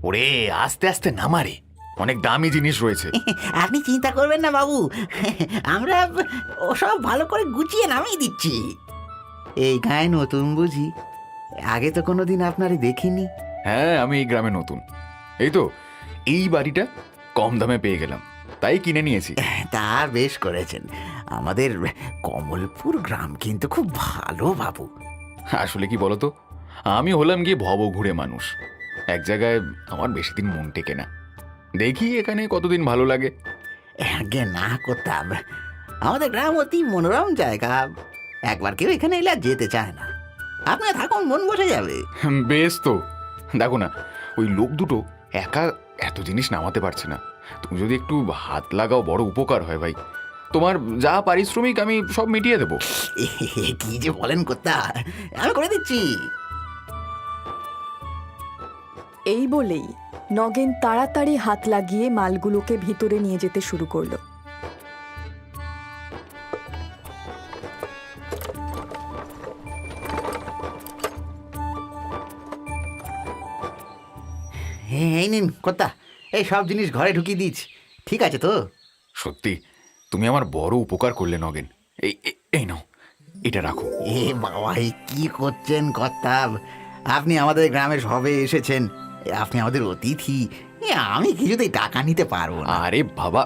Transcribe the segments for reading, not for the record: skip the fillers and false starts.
ওরে আস্তে আস্তে নামারে, অনেক দামি জিনিস রয়েছে। আপনি চিন্তা করবেন না বাবু, আমরা ওসব ভালো করে গুছিয়ে নামিয়ে দিচ্ছি। এই গায়ে নতুন বুঝি? আগে তো কোনোদিন আপনারে দেখিনি। হ্যাঁ, আমি এই গ্রামে নতুন। এই তো এই বাড়িটা কম দামে পেয়ে গেলাম, তাই কিনে নিয়েছি। তা বেশ করেছেন। আমাদের কমলপুর গ্রাম কিন্তু খুব ভালো বাবু। আসলে কি বলতো, আমি হলাম গিয়ে ভব ঘুরে মানুষ। এক জায়গায় আমার বেশি দিন মন টেকে না। দেখি এখানে কতদিন ভালো লাগে। আগে না করতাম, আমাদের গ্রাম অতি মনোরম জায়গা। একবার কেউ এখানে এলে আর যেতে চায় না। আপনার থাকুন, মন বসে যাবে। বেশ তো, দেখো না, ওই লোক দুটো একা এত জিনিস নামাতে পারছে না। তুমি যদি একটু হাত লাগাও বড় উপকার হয় ভাই। তোমার যা পারিশ্রমিক আমি সব মিটিয়ে দেবো। কি যে বলেন কর্তা, আমি করে দিচ্ছি। এই বলেই নগেন তাড়াতাড়ি হাত লাগিয়ে মালগুলোকে ভিতরে নিয়ে যেতে শুরু করলো। এই নিন কর্তা, এই সব জিনিস ঘরে ঢুকিয়ে দিচ্ছি। ঠিক আছে তো? সত্যি তুমি আমার বড় উপকার করলে নগেন। এই নাও, এটা রাখো। এ বাবা, এ কি করছেন কর্তা? আপনি আমাদের গ্রামে সবে এসেছেন, আপনি আমাদের অতিথি। আমি কিছুতেই টাকা নিতে পারবো না। আরে বাবা,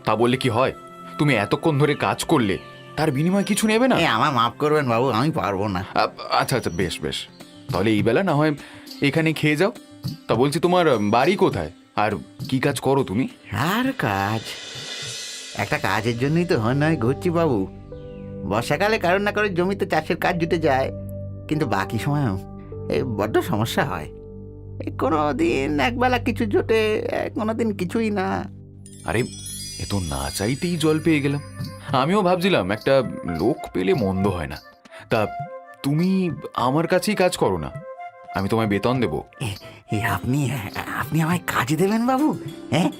তা বললে কি হয়? তুমি এতক্ষণ ধরে কাজ করলে, তার বিনিময়ে কিছু নেবে না? আমার মাফ করবেন বাবু, আমি পারবো না। আচ্ছা আচ্ছা, বেশ বেশ, তাহলে এই বেলা না হয় এখানে খেয়ে যাও। তা বলছি, তোমার বাড়ি কোথায় আর কি কাজ করো তুমি? আর কাজ, একটা কাজের জন্যই তো নয় ঘুরছি বাবু। বর্ষাকালে কারোর না কারোর জমিতে চাষের কাজ জুটে যায়, কিন্তু বাকি সময় এই বড্ড সমস্যা হয়। এই কোনো দিন একবেলা কিছু জোটে, কোনো দিন কিছুই না। আরে এ তো না চাইতেই জল পেয়ে গেলাম। আমিও ভাবছিলাম একটা লোক পেলে মন্দ হয় না। তা তুমি আমার কাছেই কাজ করো না, আমি তোমায় বেতন দেবো। আপনি আপনি আমায় কাজে দেবেন বাবু? হ্যাঁ,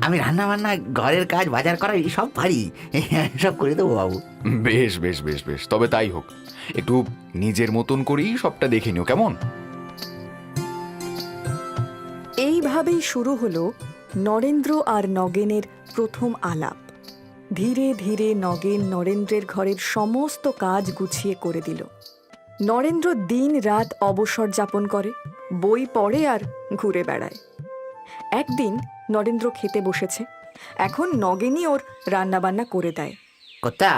আমি রান্না বান্না, ঘরের কাজ, বাজার করা সব পারি, সব করে দেবো বাবু। বেশ বেশ বেশ বেশ, তবে তাই হোক। একটু নিজের মতন করেই সবটা দেখে নিও, কেমন? এইভাবেই শুরু হলো নরেন্দ্র আর নগেনের প্রথম আলাপ। ধীরে ধীরে নগেন নরেন্দ্রের ঘরের সমস্ত কাজ গুছিয়ে করে দিল। নরেন্দ্র দিন রাত অবসর যাপন করে, বই পড়ে আর ঘুরে বেড়ায়। একদিন নরেন্দ্র খেতে বসেছে, এখন নগেনই ওর রান্নাবান্না করে দেয়। কর্তা,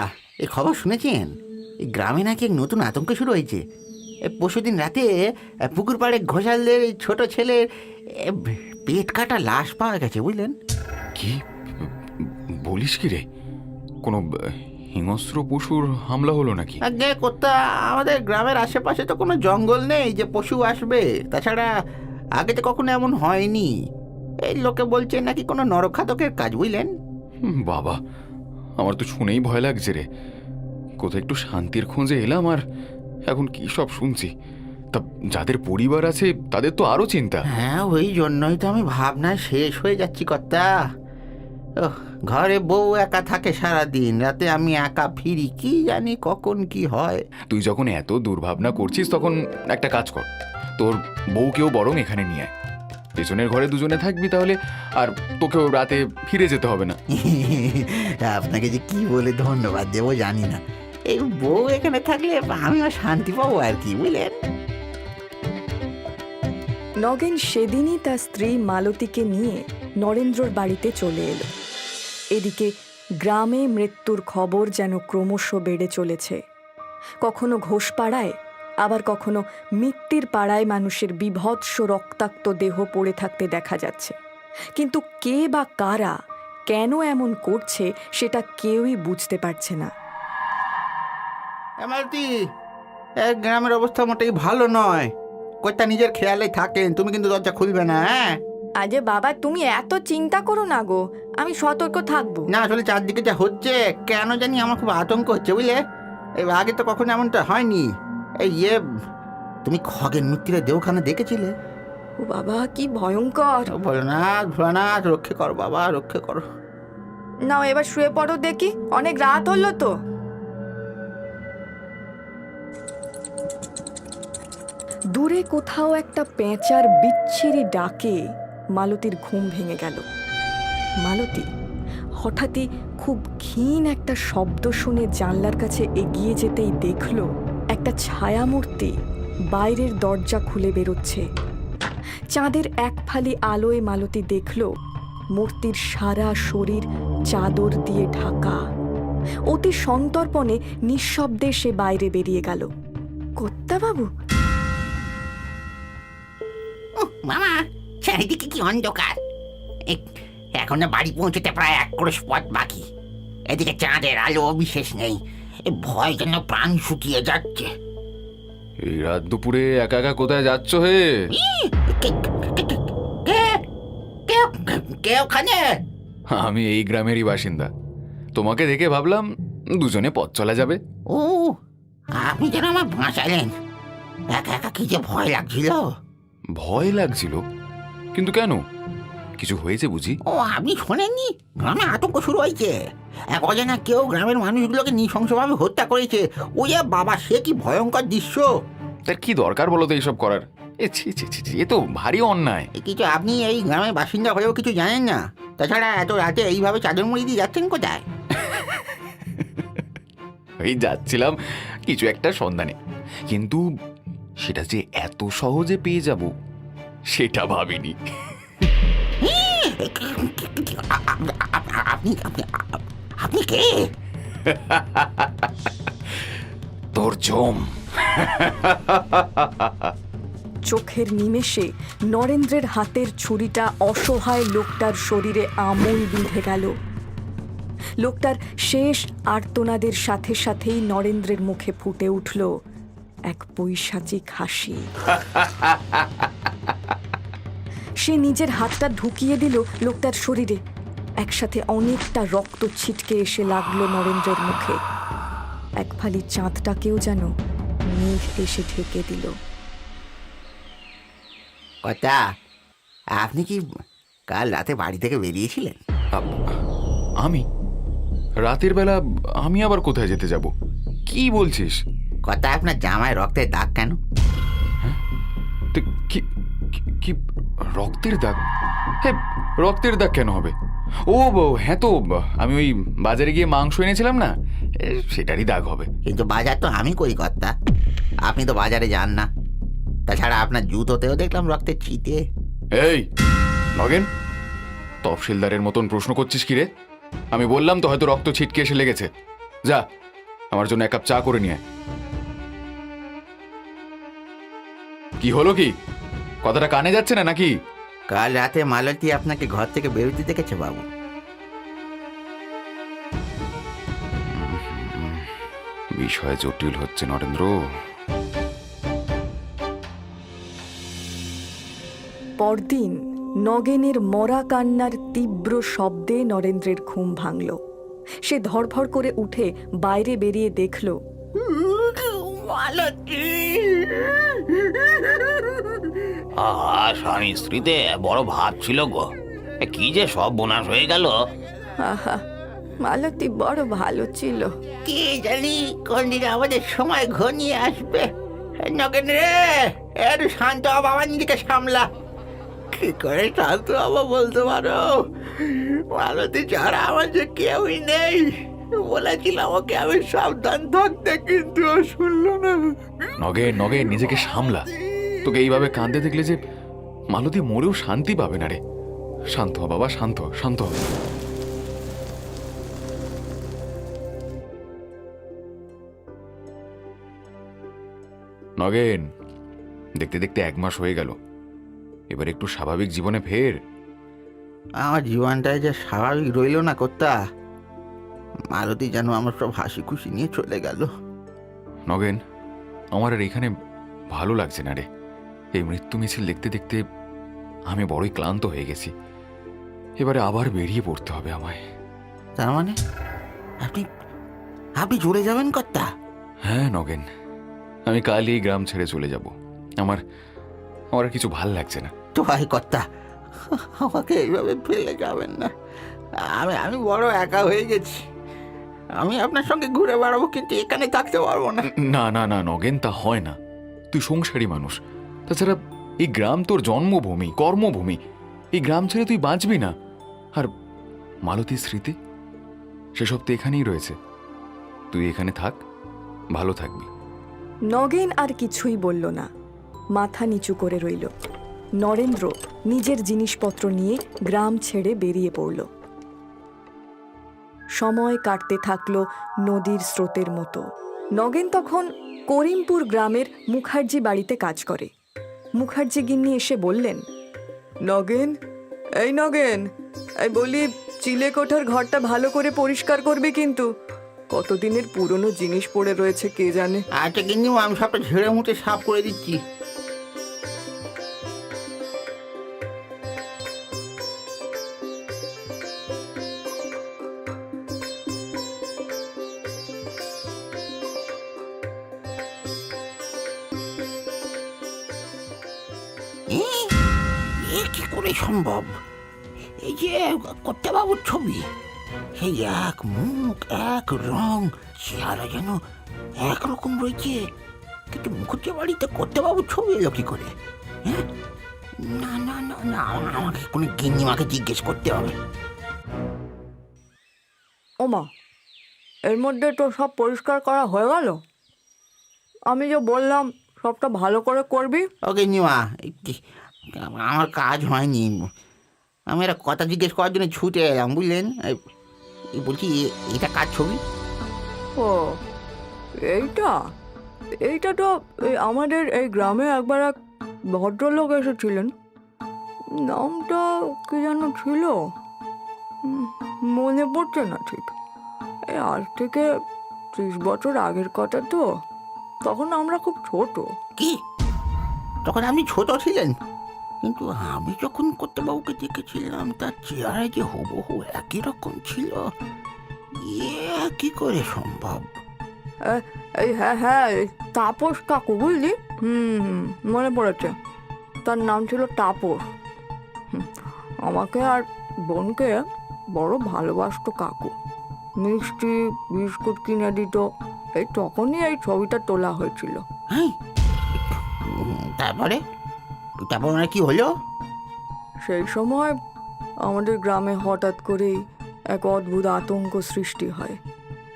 এই খবর শুনেছেন? এই গ্রামে নাকি এক নতুন আতঙ্ক শুরু হয়েছে। পরশুদিন রাতে পুকুর পাড়ে ঘোষালদের এই ছোট ছেলের পেট কাটা লাশ পাওয়া গেছে, বুঝলেন? কি বলিস কি রে? কোনো হিংস্র পশুর হামলা হলো নাকি? আগে কর্তা, আমাদের গ্রামের আশেপাশে তো কোনো জঙ্গল নেই যে পশু আসবে। তাছাড়া আগে তো কখনো এমন হয়নি। এই লোকে বলছে নাকি কোনো নরখাতকের কাজ, বুঝলেন? বাবা, আমার তো শুনেই ভয় লাগছে রে। কোথাও একটু শান্তির খোঁজে এলাম, আর এখন কি সব শুনছি। তা যাদের পরিবার আছে তাদের তো আরো চিন্তা। হ্যাঁ, ওই জন্যই তো আমি ভাবনায় শেষ হয়ে যাচ্ছি কর্তা। ঘরে বউ একা থাকে সারা দিন, রাতে আমি একা ফিরি, কি জানি কখন কি হয়। তুই যখন এত দুর্ভাবনা করছিস, তখন একটা কাজ কর, তোর বউকেও বরং এখানে নিয়ে আয়। পেছনের ঘরে দুজনে থাকবি তাহলে, আর তোকেও রাতে ফিরে যেতে হবে না। আপনাকে যে কি বলে ধন্যবাদ দেবো জানি না। এই বউ এখানে থাকলে আমিও শান্তি পাবো আর কি, বুঝলেন? নগেন সেদিনই তার স্ত্রী মালতীকে নিয়ে নরেন্দ্রর বাড়িতে চলে এলো। এদিকে গ্রামে মৃত্যুর খবর যেন ক্রমশ বেড়ে চলেছে। কখনো ঘোষপাড়ায়, আবার কখনো মিত্তির পাড়ায় মানুষের বীভৎস রক্তাক্ত দেহ পড়ে থাকতে দেখা যাচ্ছে। কিন্তু কে বা কারা কেন এমন করছে সেটা কেউই বুঝতে পারছে না। মালতী, গ্রামের অবস্থা মোটেই ভালো নয়। কইতা নিজের খেয়ালে থাকেন, তুমি কিন্তু দরজা খুলবে না, হ্যাঁ? আরে বাবা, তুমি এত চিন্তা করো না গো, আমি সতর্ক থাকবো। না, আসলে চারদিকে যা হচ্ছে কেন জানি আমার খুব আতঙ্ক হচ্ছে, বুঝলে? এই আগে তো কখনো এমনটা হয়নি। এই তুমি খগেন মিত্তিরের দেহখানা দেখেছিলে? ও বাবা, কি ভয়ঙ্কর! ভোলানাথ, ভোলানাথ, রক্ষে করো বাবা, রক্ষে করো। নাও এবার শুয়ে পড়ো দেখি, অনেক রাত হলো তো। দূরে কোথাও একটা পেঁচার বিচ্ছিরি ডাকে মালতীর ঘুম ভেঙে গেল। মালতী হঠাৎই খুব ক্ষীণ একটা শব্দ শুনে জানলার কাছে এগিয়ে যেতেই দেখল একটা ছায়ামূর্তি বাইরের দরজা খুলে বেরোচ্ছে। চাঁদের এক ফালি আলোয় মালতী দেখল মূর্তির সারা শরীর চাদর দিয়ে ঢাকা। অতি সন্তর্পণে নিঃশব্দে সে বাইরে বেরিয়ে গেল। কর্তাবাবু! মামা, চারিদিকে কি অন্ধকার! এখনো বাড়ি পৌঁছতে প্রায় 1 ক্রোশ পথ বাকি। এদিকে চাঁদের আলো বিশেষ নেই। ভয় যেন প্রাণ শুকিয়ে যাচ্ছে। এই রাত দুপুরে একা একা কোথায় যাচ্ছ হে? কে ওখানে? আমি এই গ্রামেরই বাসিন্দা। তোমাকে দেখে ভাবলাম দুজনে পথ চলা যাবে। ও, আপনি যেন আমার বাঁচালেন। একা একা কি যে ভয় লাগছিল। ভয় লাগছিল? কিন্তু কেন? কিছু হয়েছে বুঝি? ও, আপনি শোনেননি? গ্রামে আতঙ্ক শুরু হয়েছে। এক অজানা কেউ গ্রামের মানুষগুলোকে নৃশংসভাবে হত্যা করেছে। ওই বাবা, সে কি ভয়ঙ্কর দৃশ্য! তার কি দরকার বলো তো এইসব করার? ছি ছি ছি ছি, এ তো ভারী অন্যায়। কিছু আপনি এই গ্রামের বাসিন্দা হলেও কিছু জানেন না। তাছাড়া এত রাতে এইভাবে চাদর মুড়ি দিয়ে যাচ্ছেন কোথায়? এই যাচ্ছিলাম কিছু একটা সন্ধানে, কিন্তু সেটা যে এত সহজে পেয়ে যাব সেটা ভাবিনি। আপনি আপনি কে? তোর জম। চোখের নিমেষে নরেন্দ্রের হাতের ছুরিটা অসহায় লোকটার শরীরে আমূল বিঁধে গেল। লোকটার শেষ আর্তনাদের সাথে সাথেই নরেন্দ্রের মুখে ফুটে উঠল এক পৈশাচিক হাসি। সে নিজের হাতটা ঢুকিয়ে দিল লোকটার শরীরে। একসাথে অনেকটা রক্ত ছিটকে এসে লাগলো নরেন্দ্রের মুখে। এক ফালি চাঁদটাকেও যেন মেঘ এসে ঢেকে দিল। কথা, আপনি কি কাল রাতে বাড়ি থেকে বেরিয়েছিলেন? আমি রাতের বেলা? আমি আবার কোথায় যেতে যাব? কি বলছিস? কথা, আপনার জামায় রক্তের দাগ কেন? তো কি কি রক্তের দাগ? হ্যাঁ, রক্তের দাগ কেন হবে? ও হ্যাঁ, তো আমি ওই বাজারে গিয়ে মাংস এনেছিলাম না, সেটারই দাগ হবে। কিন্তু বাজার তো আমি করি কর্তা, আপনি তো বাজারে যান না। তাছাড়া আপনার জুতোতেও দেখলাম রক্তের ছিটে। এই নগেন, তফসিলদারের মতন প্রশ্ন করছিস কি রে? আমি বললাম তো হয়তো রক্ত ছিটকে এসে লেগেছে। যা, আমার জন্য 1 কাপ চা করে নিয়ে আয়। কি হলো কি? কথাটা কানে যাচ্ছে না নাকি? কাল রাতে মালতী আপনাকে ঘর থেকে বেরোতে দেখেছে বাবু। বিষয় জটিল হচ্ছে নরেন্দ্র। পরদিন নগেনের মরা কান্নার তীব্র শব্দে নরেন্দ্রের ঘুম ভাঙল। সে ধড়ফড় করে উঠে বাইরে বেরিয়ে দেখল স্বামী স্ত্রীতে বড় ভাব ছিল গো, কি যে সব বোনাস হয়ে গেল। আহা, মালতী বড় ভালো ছিল। কি জানি কোন দিন আমাদের সময় ঘনিয়ে আসবে। নগেন রে, একটু শান্ত হ বাবা, নিজেকে সামলা। কি করে শান্ত হবো বলতে পারো? মালতী ছাড়া আমার যে কেউই নেই। বলেছিলাম ওকে আমি সাবধান থাকতে, কিন্তু ও শুনলো না। নগেন নগেন, নিজেকে সামলা। তোকে এইভাবে কাঁদতে দেখলে যে মালতী মরেও শান্তি পাবে না রে। শান্ত হ বাবা, শান্ত হ, শান্ত হ। নগেন, দেখতে দেখতে 1 মাস হয়ে গেল। এবার একটু স্বাভাবিক জীবনে ফের। আমার জীবনটায় যে স্বাভাবিক রইল না কর্তা। মালতী যেন আমার সব হাসি খুশি নিয়ে চলে গেল। নগেন, আমার আর এখানে ভালো লাগছে না রে। এই মৃত্যু মিছিল দেখতে দেখতে আমি বড়ই ক্লান্ত হয়ে গেছি। এবারে আবার বেরিয়ে পড়তে হবে আমায়। তার মানে আপনি আপনি চলে যাবেন কর্তা? হ্যাঁ নগেন, আমি কালই এই গ্রাম ছেড়ে চলে যাব। আমার আর কিছু ভাল লাগছে না। তো ভাই কর্তা, আমাকে এইভাবে ফেলে যাবেন না। আমি বড় একা হয়ে গেছি। আমি আপনার সঙ্গে ঘুরে বেড়াবো, কিন্তু এখানে থাকতে পারবো না। না না না নগেন, তা হয় না। তুই সংসারী মানুষ। তাছাড়া এই গ্রাম তোর জন্মভূমি, কর্মভূমি। এই গ্রাম ছেড়ে তুই বাঁচবি না। আর মালতীর স্মৃতি, সেসব তো এখানেই রয়েছে। তুই এখানে থাক, ভালো থাকবি। নগেন আর কিছুই বলল না, মাথা নিচু করে রইল। নরেন্দ্র নিজের জিনিসপত্র নিয়ে গ্রাম ছেড়ে বেরিয়ে পড়ল। সময় কাটতে থাকলো নদীর স্রোতের মতো। নগেন তখন করিমপুর গ্রামের মুখার্জি বাড়িতে কাজ করে। মুখার্জি গিন্নি এসে বললেন, নগেন, এই নগেন, এই বলি চিলে কোঠার ঘরটা ভালো করে পরিষ্কার করবে কিন্তু। কতদিনের পুরনো জিনিস পড়ে রয়েছে কে জানে। আচ্ছা গিন্নিমা, আমি সবটা ঝেড়ে মুটে সাফ করে দিচ্ছি। কি করে সম্ভব? এই যে কর্তাবাবুর ছবি, সেই এক মুখ, এক রং, চেহারা যেন একরকম রয়েছে, কিন্তু মুখুজ্জে বাড়িতে কর্তাবাবুর ছবি এলো কি করে? হ্যাঁ, না না না না, আমাকে কোনো গিন্নিমাকে জিজ্ঞেস করতে হবে। ওমা, এর মধ্যে তো সব পরিষ্কার করা হয়ে গেল। আমি যে বললাম সবটা ভালো করে করবি। ও গিন্নিমা, আমার কাজ হয়নি। আমি একটা কথা জিজ্ঞেস করার জন্য ছুটে এলাম, বুঝলেন? বলছি, এটা কার ছবি? ও, এইটা এইটা তো আমাদের এই গ্রামে একবার এক ভদ্রলোক এসেছিলেন। নামটা কি যেন ছিল, মনে পড়ছে না ঠিক। এই আজ থেকে 30 বছর আগের কথা তো। তখন আমরা খুব ছোট। কি, তখন আপনি ছোট ছিলেন? কিন্তু আমি যখন কর্তাবাবুকে দেখেছিলাম, তার চেহারা যে হুবহু একই রকম ছিল। কি করে সম্ভব? এই হ্যাঁ হ্যাঁ, তাপস কাকু, বুঝলি? মনে পড়েছে। তার নাম ছিল তাপস। আমাকে আর বোনকে বড় ভালোবাসতো কাকু। মিষ্টি বিস্কুট কিনে দিত। এই তখনই এই ছবিটা তোলা হয়েছিল। হ্যাঁ, তারপরে তারপরে কি হলো? সেই সময় আমাদের গ্রামে হঠাৎ করেই এক অদ্ভুত আতঙ্ক সৃষ্টি হয়।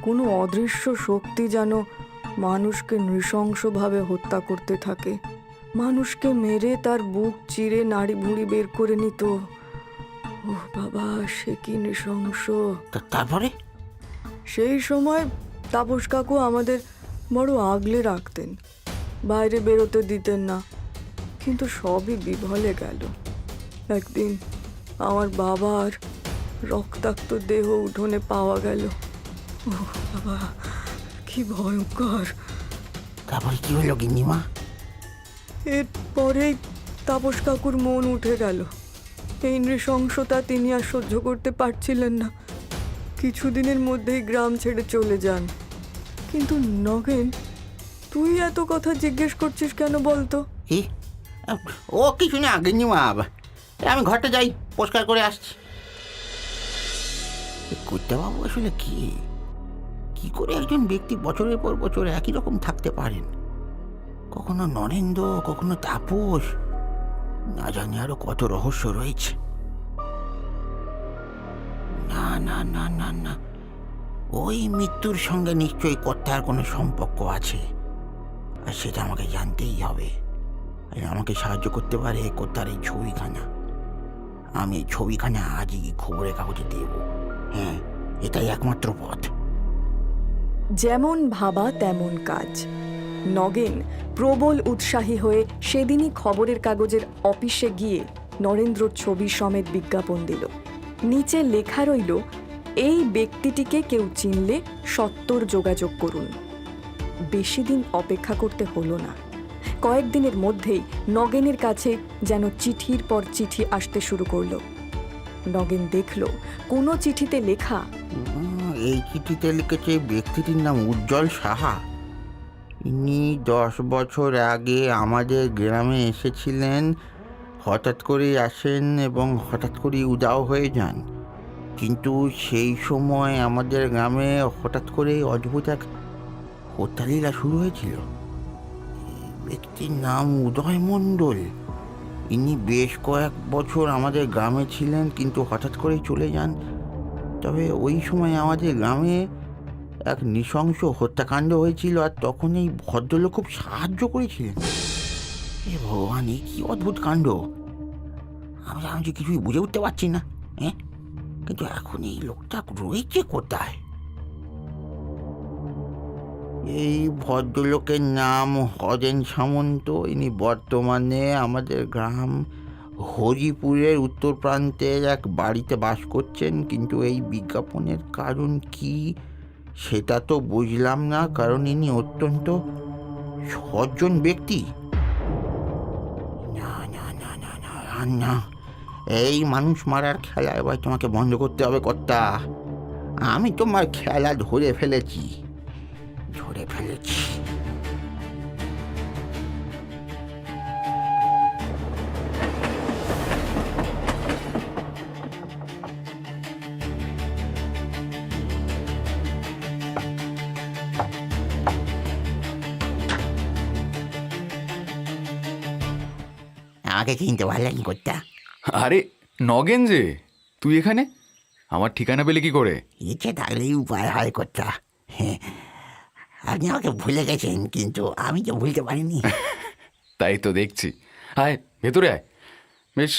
কোনো অদৃশ্য শক্তি যেন মানুষকে নৃশংসভাবে হত্যা করতে থাকে। মানুষকে মেরে তার বুক চিরে নাড়ি ভুঁড়ি বের করে নিত। ও বাবা, সে কি নৃশংস! তারপরে? সেই সময় তাপস কাকু আমাদের বড় আগলে রাখতেন, বাইরে বেরোতে দিতেন না। কিন্তু সবই বিফলে গেল। একদিন আমার বাবার রক্তাক্ত দেহ উঠোনে পাওয়া গেল। ও বাবা, কি ভয়ঙ্কর! তারপরে কি হলো গিন্নিমা? এরপরেই তাপস কাকুর মন উঠে গেল। এই নৃশংসতা তিনি আর সহ্য করতে পারছিলেন না। কিছুদিনের মধ্যেই গ্রাম ছেড়ে চলে যান। কিন্তু নগেন, তুই এত কথা জিজ্ঞেস করছিস কেন বলতো? কি? ও কিছু না গিন্নিমা, আমি ঘরটা যাই, পরিষ্কার করে আসছি। কর্তাবাবু আসলে কি করে একজন ব্যক্তি বছরের পর বছর একই রকম থাকতে পারেন? কখনো নরেন্দ্র, কখনো তাপস, না জানি আরো কত রহস্য রয়েছে। না না না না না, ওই মৃত্যুর সঙ্গে নিশ্চয়ই কর্তার কোনো সম্পর্ক আছে, আর সেটা আমাকে জানতেই হবে। আর আমাকে সাহায্য করতে পারে কর্তার এই ছবিখানা। আমি এই ছবিখানা আজই খবরের কাগজে দেব। হ্যাঁ, এটাই একমাত্র পথ। যেমন ভাবা তেমন কাজ। নগেন প্রবল উৎসাহী হয়ে সেদিনই খবরের কাগজের অফিসে গিয়ে নরেন্দ্রর ছবি সমেত বিজ্ঞাপন দিল। নিচে লেখা রইল, এই ব্যক্তিটিকে কেউ চিনলে সত্বর যোগাযোগ করুন। বেশি দিন অপেক্ষা করতে হলো না। কয়েকদিনের মধ্যেই নগেনের কাছে যেন চিঠির পর চিঠি আসতে শুরু করলো। নগেন দেখল কোনো চিঠিতে লেখা, এই চিঠিতে লিখেছে ব্যক্তিটির নাম উজ্জ্বল সাহা। ইনি 10 বছর আগে আমাদের গ্রামে এসেছিলেন। হঠাৎ করেই আসেন এবং হঠাৎ করেই উধাও হয়ে যান। কিন্তু সেই সময় আমাদের গ্রামে হঠাৎ করে অদ্ভুত এক হত্যালীলা শুরু হয়েছিল। ব্যক্তির নাম উদয় মণ্ডল। ইনি বেশ কয়েক বছর আমাদের গ্রামে ছিলেন, কিন্তু হঠাৎ করেই চলে যান। তবে ওই সময় আমাদের গ্রামে এক নৃশংস হত্যাকাণ্ড হয়েছিল, আর তখন এই ভদ্রলোক খুব সাহায্য করেছিলেন। এ ভগবান, এই কি অদ্ভুত কাণ্ড! আমি যে কিছুই বুঝে উঠতে পারছি না। হ্যাঁ, কিন্তু এখন এই লোকটা রয়েছে কোথায়? এই ভদ্রলোকের নাম হরেন সামন্ত। ইনি বর্তমানে আমাদের গ্রাম হরিপুরের উত্তর প্রান্তের এক বাড়িতে বাস করছেন, কিন্তু এই বিজ্ঞাপনের কারণ কি সেটা তো বুঝলাম না, কারণ ইনি অত্যন্ত সজ্জন ব্যক্তি। না না না না না না, এই মানুষ মারার খেলা এবার তোমাকে বন্ধ করতে হবে কর্তা। আমি তোমার খেলা ধরে ফেলেছি। আমাকে চিনতে পারলেন কর্তা? আরে নগেন যে, তুই এখানে? আমার ঠিকানা পেলে কি করে? ইচ্ছে থাকলেই উপায় হয় কর্তা। হ্যাঁ, আপনি আমাকে ভুলে গেছেন, কিন্তু আমি তো ভুলতে পারিনি। তাই তো দেখছি। আয় ভেতরে আয়, বেশ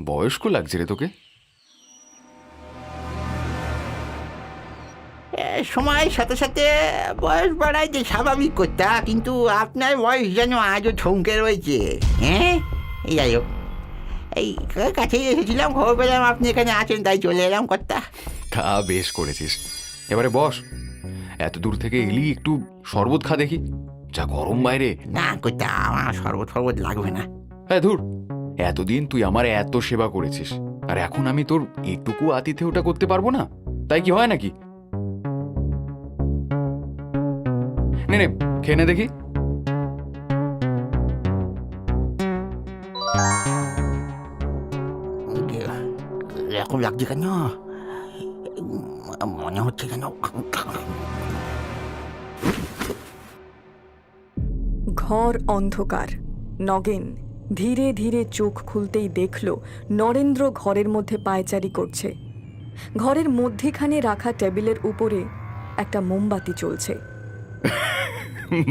বয়স্ক লাগছে রে তোকে। সময়ের সাথে সাথে বয়স বাড়ায় যে স্বাভাবিক কর্তা, কিন্তু আপনার বয়স যেন আজও থমকে রয়েছে। হ্যাঁ, এই যাই হোক, এই কাছেই এসেছিলাম, খবর পেলাম আপনি এখানে আছেন, তাই চলে এলাম কর্তা। তা বেশ করেছিস। এবারে বস, এত দূর থেকে এলি, একটু শরবত খা দেখি, যা গরম বাইরে। না কর্তা, আমার শরবত লাগবে না। হ্যাঁ ধুর, এতদিন তুই আমার এত সেবা করেছিস, আর এখন আমি তোর এটুকু আতিথেয়তা করতে পারবো না? তাই কি হয় নাকি? নে নে, খেয়ে নে দেখি। এরকম লাগছে কেন? মনে হচ্ছে কেন? ঘর অন্ধকার। নগেন ধীরে ধীরে চোখ খুলতেই দেখল নরেন্দ্র ঘরের মধ্যে পায়চারি করছে। ঘরের মধ্যেখানে রাখা টেবিলের উপরে একটা মোমবাতি চলছে।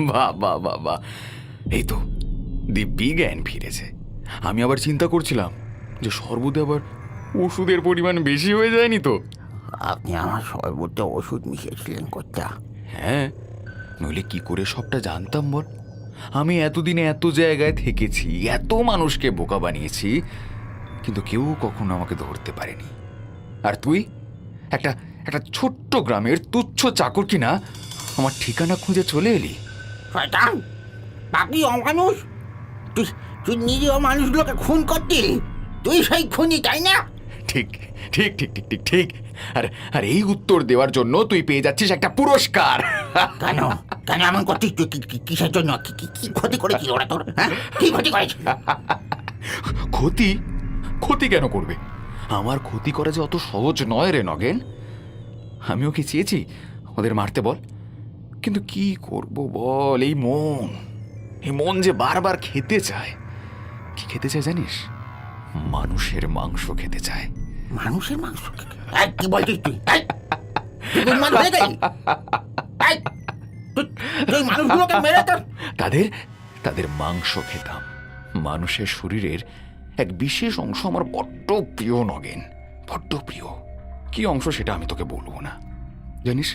বাহ বাহ বাহ বাহ, এই তো দিব্যি জ্ঞান ফিরেছে। আমি আবার চিন্তা করছিলাম যে শরবতে আবার ওষুধের পরিমাণ বেশি হয়ে যায়নি তো? আপনি আমার শরবতে ওষুধ মিশিয়েছিলেন কর্তা? হ্যাঁ, নইলে কি করে সবটা জানতাম বল? আমি এতদিনে এত জায়গায় থেকেছি, এত মানুষকে বোকা বানিয়েছি, কিন্তু কেউ কখনো আমাকে ধরতে পারেনি। আর তুই একটা একটা ছোট্ট গ্রামের তুচ্ছ চাকর কিনা আমার ঠিকানা খুঁজে চলে এলি। শয়তান, পাপী অমানুষ! তুই নিজে মানুষগুলোকে খুন করতি। তুই সেই খুনি, তাই না? ঠিক ঠিক ঠিক ঠিক ঠিক ঠিক। আর আর এই উত্তর দেওয়ার জন্য তুই পেয়ে যাচ্ছিস একটা পুরস্কার। কেন কেন এমন করছিস তুই? কিসের জন্য? কি ক্ষতি করেছিল ওরা তোর? হ্যাঁ, কি ক্ষতি করেছিল? ক্ষতি? ক্ষতি কেন করবে? আমার ক্ষতি করা যে অত সহজ নয় রে নগেন। আমি ওকে চেয়েছি ওদের মারতে, বল, কিন্তু কি করব বল? এই মন যে বারবার খেতে চায়। কি খেতে চায় জানিস? মানুষের মাংস খেতে চায়। মানুষের মাংস? কি বলছিস তুই? উন্মাদ হয়ে গেলি? তুই মানুষগুলোকে মেরে তোর তাদের মাংস খেতাম। মানুষের শরীরের এক বিশেষ অংশ আমার বড্ড প্রিয় নগেন, বড্ড প্রিয়। কি অংশ সেটা আমি তোকে বলবো না। জানিস,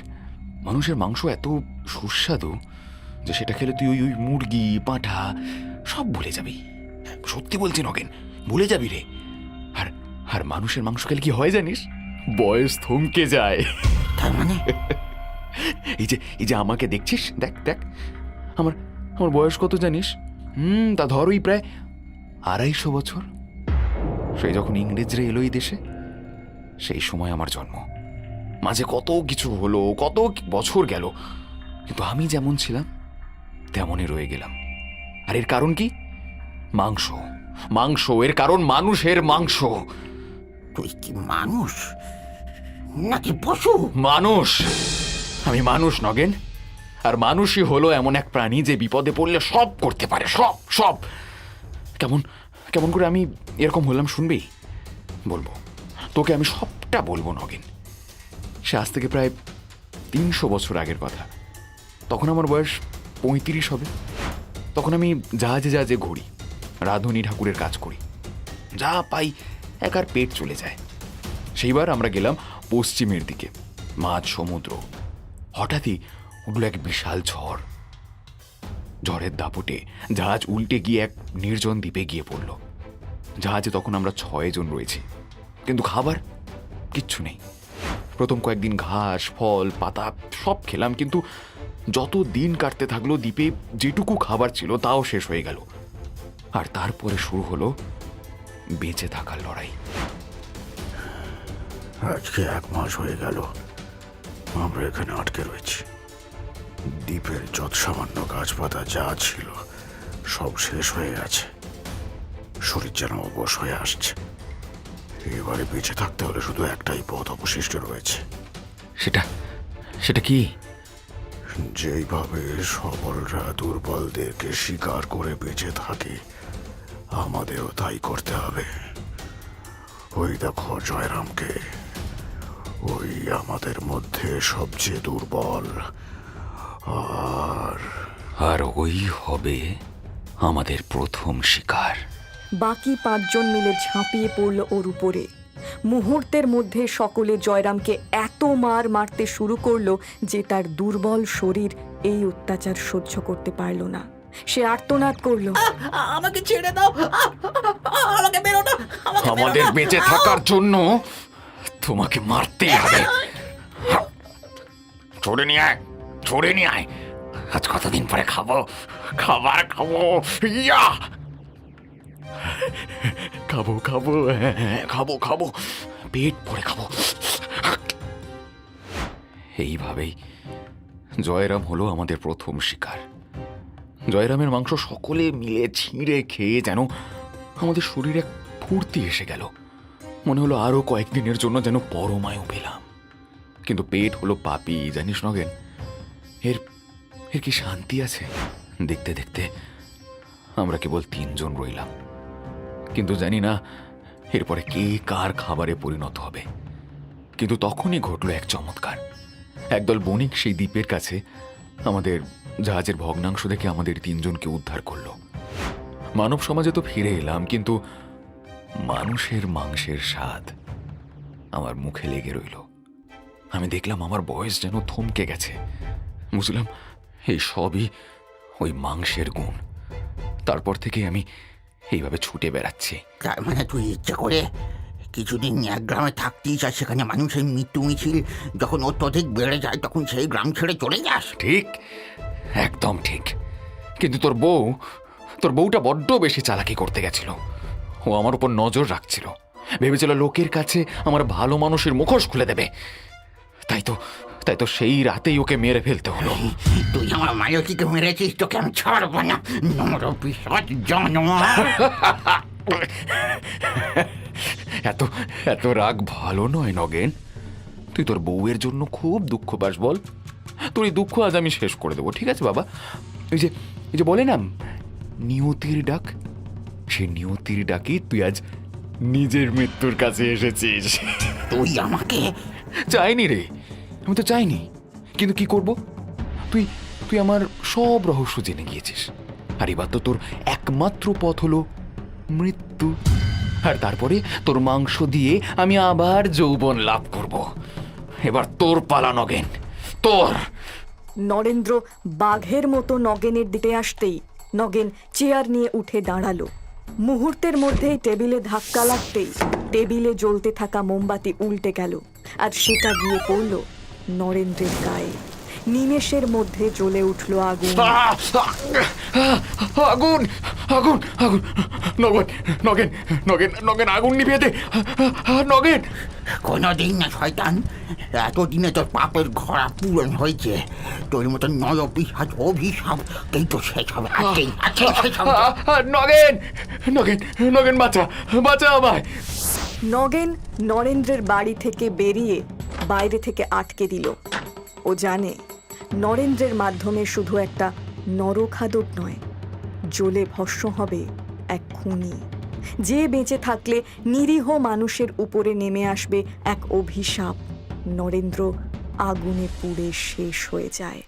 মানুষের মাংস এত সুস্বাদু যে সেটা খেলে তুই ওই মুরগি, পাঁঠা সব ভুলে যাবি। সত্যি বলছি নগেন, ভুলে যাবি রে। আর মানুষের মাংস খেলে কি হয় জানিস? বয়স থমকে যায়। তার মানে? এই যে আমাকে দেখছিস, দেখ দেখ, আমার বয়স কত জানিস? তা ধর ওই প্রায় 250 বছর। সেই যখন ইংরেজরা এলো এই দেশে, সেই সময় আমার জন্ম। মাঝে কত কিছু হলো, কত বছর গেল, কিন্তু আমি যেমন ছিলাম তেমনই রয়ে গেলাম। আর এর কারণ কি? মাংস। এর কারণ মানুষের মাংস। তুই কি মানুষ নাকি পশু? মানুষ। আমি মানুষ নগেন, আর মানুষই হলো এমন এক প্রাণী যে বিপদে পড়লে সব করতে পারে, সব সব। কেমন কেমন করে আমি এরকম হলাম শুনবি? বলবো তোকে, আমি সবটা বলবো নগেন। সে আজ থেকে প্রায় 300 বছর আগের কথা। তখন আমার বয়স 35 হবে। তখন আমি জাহাজে জাহাজে ঘুরি, রাঁধুনি ঠাকুরের কাজ করি, যা পাই একার পেট চলে যায়। সেইবার আমরা গেলাম পশ্চিমের দিকে, মাঝ সমুদ্র। হঠাৎই উঠল এক বিশাল ঝড়। ঝড়ের দাপটে জাহাজ উল্টে গিয়ে এক নির্জন দ্বীপে গিয়ে পড়ল। জাহাজে তখন আমরা 6 জন রয়েছি, কিন্তু খাবার কিচ্ছু নেই। প্রথম কয়েকদিন ঘাস, ফল, পাতা সব খেলাম, কিন্তু যত দিন কাটতে থাকলো দ্বীপে যেটুকু খাবার ছিল তাও শেষ হয়ে গেল। আর তারপরে শুরু হলো বেঁচে থাকার লড়াই। আজকে 1 মাস হয়ে গেল আমরা এখানে আটকে রয়েছি। দ্বীপের যত সামান্য গাছপাতা যা ছিল সব শেষ হয়ে গেছে। শরীর যেন অবশ হয়ে আসছে। এবারে বেঁচে থাকতে হলে শুধু একটাই পথ অবশিষ্ট রয়েছে। সেটা সেটা কি? যেইভাবে সবলরা দুর্বলদেরকে শিকার করে বেঁচে থাকে, আমাদেরও তাই করতে হবে। ওই দেখো জয়রামকে, ওই আমাদের মধ্যে সবচেয়ে দুর্বল। আর ওই হবে আমাদের প্রথম শিকার। বাকি 5 জন মিলে ঝাঁপিয়ে পড়ল ওর উপরে। মুহূর্তের মধ্যে সকলে জয়রামকে এত মার মারতে শুরু করলো যে তার দুর্বল শরীর এই অত্যাচার সহ্য করতে পারল না। সে আর্তনাদ করল, আমাকে ছেড়ে দাও, আমাকে বেরো না। আমাদের বেঁচে থাকার জন্য তোমাকে মারতেই হবে। ছড়ে নিয়ে আয়, ছড়ে নিয়ে আয়। আজ কতদিন পরে খাবো, খাবার খাবো। ইয়া! খাবো খাবো, হ্যাঁ, খাবো খাবো, পেট ভরে খাবো। এইভাবেই জয়রাম হলো আমাদের প্রথম শিকার। জয়রামের মাংস সকলে মিলে ছিঁড়ে খেয়ে যেন আমাদের শরীরে এক ফুর্তি এসে গেল। মনে হলো আরো কয়েকদিনের জন্য যেন পরমায়ু পেলাম। কিন্তু পেট হলো পাপি, জানিস নগেন। এর এর কি শান্তি আছে? দেখতে দেখতে আমরা কেবল 3 জন রইলাম, কিন্তু জানি না এরপরে কে কার খাবারে পরিণত হবে। কিন্তু তখনই ঘটল এক চমৎকার। একদল বণিক সেই দ্বীপের কাছে আমাদের জাহাজের ভগ্নাংশ দেখে আমাদের 3 জনকে উদ্ধার করলো। মানব সমাজে তো ফিরে এলাম, কিন্তু মানুষের মাংসের স্বাদ আমার মুখে লেগে রইল। আমি দেখলাম আমার বয়স যেন থমকে গেছে। বুঝলাম এই সবই ওই মাংসের গুণ। তারপর থেকে আমি এইভাবে ছুটে বেড়াচ্ছি। তার মানে তুই ইচ্ছা করে কিছুদিন এক গ্রামে থাকতিস, আর সেখানে মানুষের মৃত্যু মিছিল যখন অত্যধিক বেড়ে যায় তখন সেই গ্রাম ছেড়ে চলে যাস? ঠিক, একদম ঠিক। কিন্তু তোর বউটা বড্ড বেশি চালাকি করতে গেছিল। ও আমার উপর নজর রাখছিল, ভেবেছিল লোকের কাছে আমার ভালো মানুষের মুখোশ খুলে দেবে। তাই তো সেই রাতেই ওকে মেরে ফেলতে হলো। তুই আমার মালতীকে মেরেছিস, তোকে আমি ছাড়বো না। নরপিশাচ জানোয়ার। এত রাগ ভালো নয় নগেন। তুই তোর বউয়ের জন্য খুব দুঃখ পাস বল। তোর এই দুঃখ আজ আমি শেষ করে দেবো, ঠিক আছে বাবা? এই যে বলে না নিয়তির ডাক, সেই নিয়তির ডাকি তুই আজ নিজের মৃত্যুর কাছে এসেছিস। তুই আমাকে? চাইনি রে, আমি তো চাইনি, কিন্তু কি করব? তুই আমার সব রহস্য জেনে গিয়েছিস। আর এবার তো তোর একমাত্র পথ হলো মৃত্যু। আর তারপরে তোর মাংস দিয়ে আমি আবার যৌবন লাভ করব। এবার তোর পালা নগেন, তোর। নরেন্দ্র বাঘের মতো নগেনের দিকে আসতেই নগেন চেয়ার নিয়ে উঠে দাঁড়ালো। মুহূর্তের মধ্যেই টেবিলে ধাক্কা লাগতেই টেবিলে জ্বলতে থাকা মোমবাতি উল্টে গেল, আর সেটা গিয়ে পড়ল নরেন্দ্রের গায়ে। নিমেষের মধ্যে জ্বলে উঠল আগুন। আগুন আগুন আগুন! নগেন আগুন নিভিয়ে দে নগেন। কোনোদিন না শয়তান, এতদিনে তোর পাপের ঘোড়া পূরণ হয়েছে। তোর মতো নরপিশাচ অভিশাপ কিন্তু শেষ হবে আজকেই, শেষ হবে। নগেন বাঁচা আমায়। নগেন নরেন্দ্রের বাড়ি থেকে বেরিয়ে বাইরে থেকে আটকে দিল। ও জানে নরেন্দ্রের মাধ্যমে শুধু একটা নরখাদক নয়, জ্বলে ভস্ম হবে এক খুনি, যে বেঁচে থাকলে নিরীহ মানুষের উপরে নেমে আসবে এক অভিশাপ। নরেন্দ্র আগুনে পুড়ে শেষ হয়ে যায়।